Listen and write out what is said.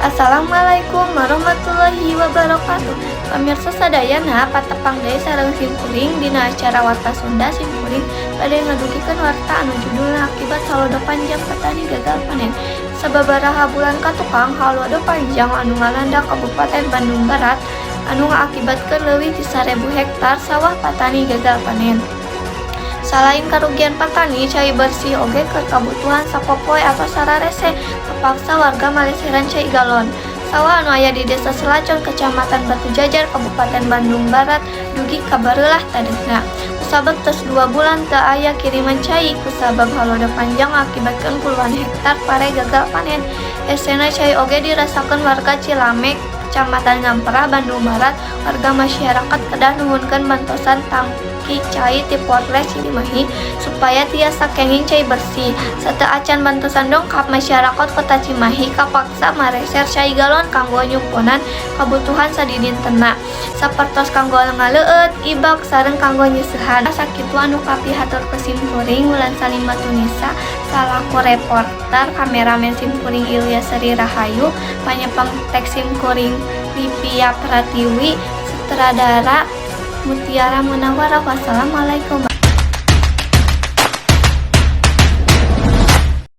Assalamualaikum warahmatullahi wabarakatuh. Pamirsa sadayana patepang deui sareng simkuring dina acara Warta Sunda simkuring bade ngadugikeun warta anu judulna akibat halodo panjang petani gagal panen. Sababaraha bulan ka tukang halodo panjang anu ngalanda Kabupaten Bandung Barat anu ngaakibatkeun leuwih ti 1000 hektar sawah petani gagal panen. Salain karugian petani, cai bersih oge keur kabutuhan sapopoe atau sararese kepaksa warga maleseran cai galon. Sawah anu aya di Desa Selacon, Kecamatan Batujajar, Kabupaten Bandung Barat, dugi kabareulah tadehna. Kusabab tos 2 bulan teu aya kiriman cai kusabab halodo panjang akibatkeun puluhan hektar pare gagal panen. Esena cai oge dirasakeun warga Cilamek, Kecamatan Ngamperah, Bandung Barat. Warga masyarakat kedah nuhunkeun bantosan tangki cai ti Polres Cimahi supaya tiasa kenging cai bersih. Sateu acan bantosan dongkap, masyarakat Kota Cimahi kapaksa mareser cai galon kanggo nyumpunan kabutuhan sadidintena. Sapertos kanggo ngaleueut, ibak sareng kanggo nyiseuhan. Sakitu anu kapihatur ke simkuring Wulan Salimatunisa salaku reporter, kameramen simkuring Ilya Seri Rahayu, panyepeng teks simkuring Livia Pratiwi, sutradara Mutiara Munawwarah. Wassalamualaikum